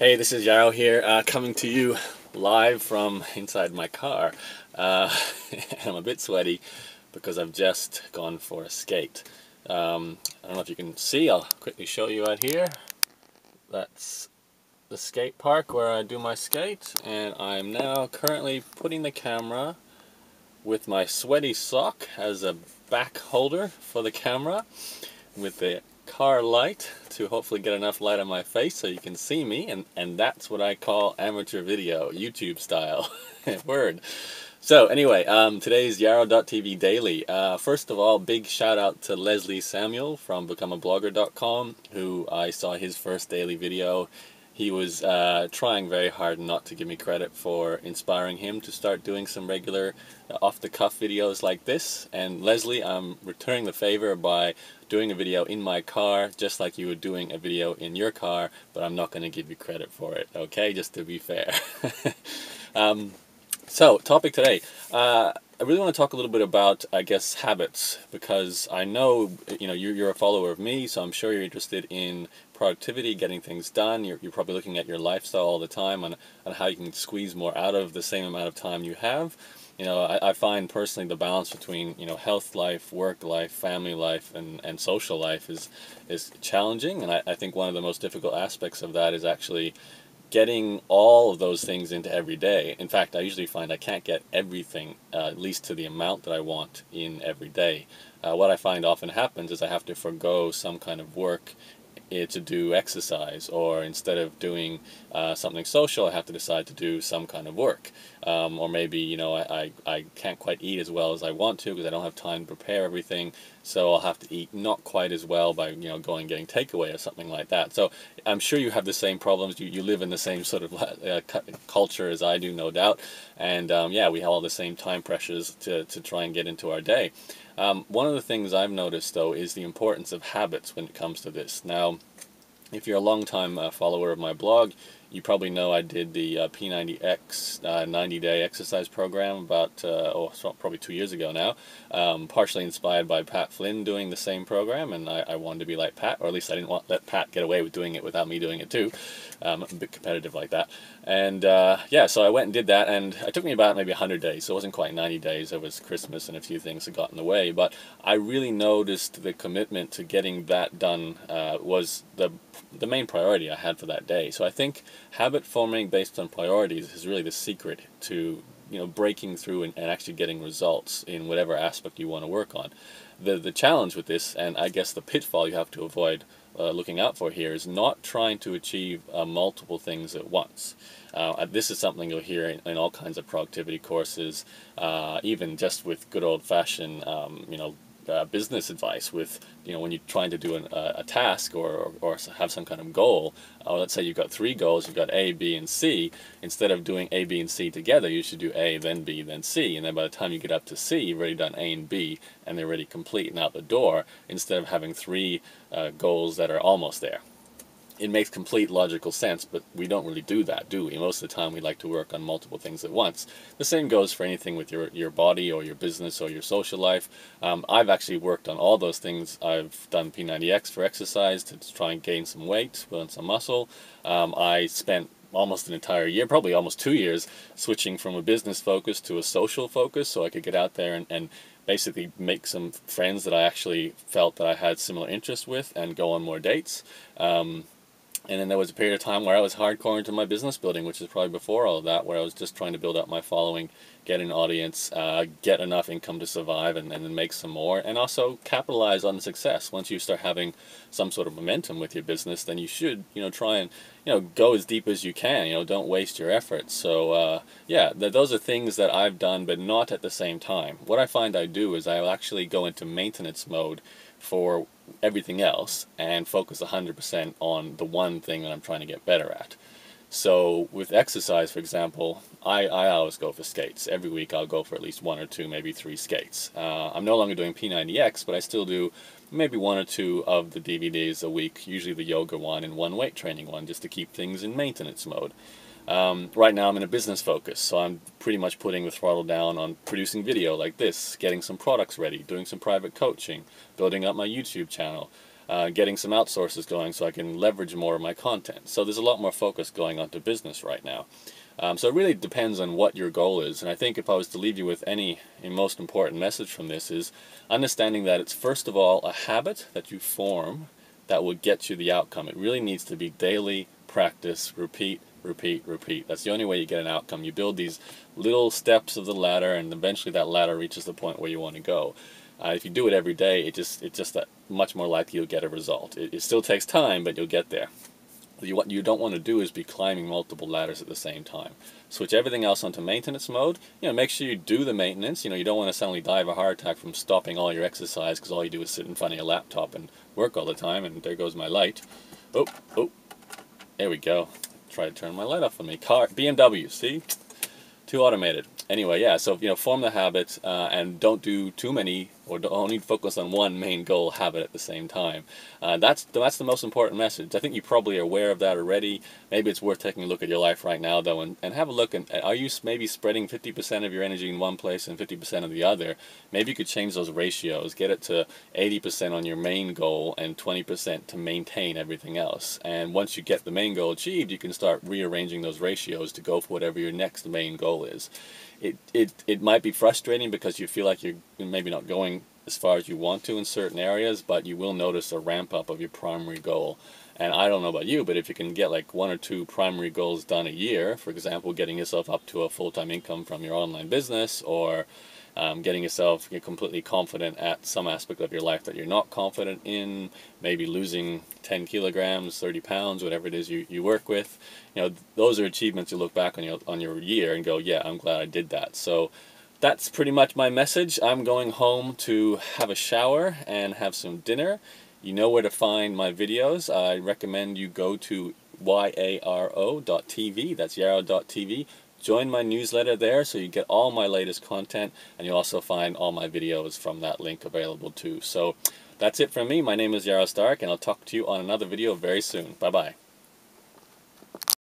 Hey, this is Yarrow here, coming to you live from inside my car. I'm a bit sweaty because I've just gone for a skate. I don't know if you can see, I'll quickly show you out here. That's the skate park where I do my skate, and I'm now currently putting the camera with my sweaty sock as a back holder for the camera, with the car light to hopefully get enough light on my face so you can see me, and that's what I call amateur video, YouTube style. Word. So anyway, today's Yarrow.tv daily. First of all, big shout out to Leslie Samuel from becomeablogger.com, who I saw his first daily video. He was trying very hard not to give me credit for inspiring him to start doing some regular off-the-cuff videos like this. And Leslie, I'm returning the favor by doing a video in my car, just like you were doing a video in your car, but I'm not going to give you credit for it, okay? Just to be fair. So, topic today. I really want to talk a little bit about, I guess, habits, because I know, you're a follower of me, so I'm sure you're interested in productivity, getting things done. You're probably looking at your lifestyle all the time on how you can squeeze more out of the same amount of time you have. I find personally the balance between, health life, work life, family life, and social life is challenging, and I think one of the most difficult aspects of that is actually getting all of those things into every day. In fact, I usually find I can't get everything, at least to the amount that I want, in every day. What I find often happens is I have to forego some kind of work to do exercise, or instead of doing something social, I have to decide to do some kind of work. Or maybe, I can't quite eat as well as I want to because I don't have time to prepare everything, so I'll have to eat not quite as well by, going getting takeaway or something like that. So I'm sure you have the same problems. You live in the same sort of culture as I do, no doubt. And yeah, we have all the same time pressures to try and get into our day. One of the things I've noticed, though, is the importance of habits when it comes to this. Now, if you're a long-time follower of my blog, you probably know I did the P90X 90-day exercise program about, probably 2 years ago now, partially inspired by Pat Flynn doing the same program, and I wanted to be like Pat, or at least I didn't let Pat get away with doing it without me doing it too. I'm a bit competitive like that. And yeah, so I went and did that, and it took me about maybe 100 days, so it wasn't quite 90 days. There was Christmas and a few things that got in the way, but I really noticed the commitment to getting that done was the main priority I had for that day. So I think habit forming based on priorities is really the secret to breaking through and actually getting results in whatever aspect you want to work on. The challenge with this, and I guess the pitfall you have to avoid looking out for here, is not trying to achieve multiple things at once. This is something you'll hear in all kinds of productivity courses, even just with good old-fashioned business advice, with when you're trying to do a task or have some kind of goal. Let's say you've got 3 goals, you've got A, B, and C. Instead of doing A, B, and C together, you should do A, then B, then C, and then by the time you get up to C, you've already done A and B, and they're already complete and out the door, instead of having 3 goals that are almost there. It makes complete logical sense, but we don't really do that, do we? Most of the time we like to work on multiple things at once. The same goes for anything with your body or your business or your social life. I've actually worked on all those things. I've done P90X for exercise to try and gain some weight, build some muscle. I spent almost an entire year, probably almost 2 years, switching from a business focus to a social focus so I could get out there and basically make some friends that I actually felt that I had similar interests with and go on more dates. And then there was a period of time where I was hardcore into my business building, which is probably before all of that, where I was just trying to build up my following, get an audience, get enough income to survive, and then make some more, and also capitalize on the success. Once you start having some sort of momentum with your business, then you should, try and, go as deep as you can. Don't waste your efforts. So, yeah, those are things that I've done, but not at the same time. What I find I do is I'll actually go into maintenance mode for everything else and focus 100% on the one thing that I'm trying to get better at. So with exercise, for example, I always go for skates. Every week I'll go for at least 1 or 2, maybe 3 skates. I'm no longer doing P90X, but I still do maybe 1 or 2 of the DVDs a week, usually the yoga one and one weight training one, just to keep things in maintenance mode. Right now I'm in a business focus, so I'm pretty much putting the throttle down on producing video like this, getting some products ready, doing some private coaching, building up my YouTube channel. getting some outsources going so I can leverage more of my content. So there's a lot more focus going on to business right now. So it really depends on what your goal is. And I think if I was to leave you with any most important message from this is understanding that it's first of all a habit that you form that will get you the outcome. It really needs to be daily practice, repeat, repeat, repeat. That's the only way you get an outcome. You build these little steps of the ladder, and eventually that ladder reaches the point where you want to go. If you do it every day, it's just that much more likely you'll get a result. It still takes time, but you'll get there. What you don't want to do is be climbing multiple ladders at the same time. Switch everything else onto maintenance mode. Make sure you do the maintenance. You don't want to suddenly die of a heart attack from stopping all your exercise because all you do is sit in front of your laptop and work all the time. And there goes my light. Oh, there we go. Try to turn my light off on me. BMW, see? Too automated. Anyway, yeah, so form the habit and don't do too many, or don't only focus on one main goal habit at the same time. That's the most important message. I think you probably are aware of that already. Maybe it's worth taking a look at your life right now, though, and have a look. Are you maybe spreading 50% of your energy in one place and 50% of the other? Maybe you could change those ratios, get it to 80% on your main goal and 20% to maintain everything else. And once you get the main goal achieved, you can start rearranging those ratios to go for whatever your next main goal is. It might be frustrating because you feel like you're maybe not going as far as you want to in certain areas, but you will notice a ramp up of your primary goal. And I don't know about you, but if you can get like 1 or 2 primary goals done a year, for example, getting yourself up to a full-time income from your online business, or getting yourself completely confident at some aspect of your life that you're not confident in, maybe losing 10 kilograms, 30 pounds, whatever it is you work with, those are achievements you look back on your year and go, yeah, I'm glad I did that. So that's pretty much my message. I'm going home to have a shower and have some dinner. You know where to find my videos. I recommend you go to yaro.tv, that's yaro.tv. Join my newsletter there so you get all my latest content, and you'll also find all my videos from that link available too. So that's it from me. My name is Yaro Stark, and I'll talk to you on another video very soon. Bye-bye.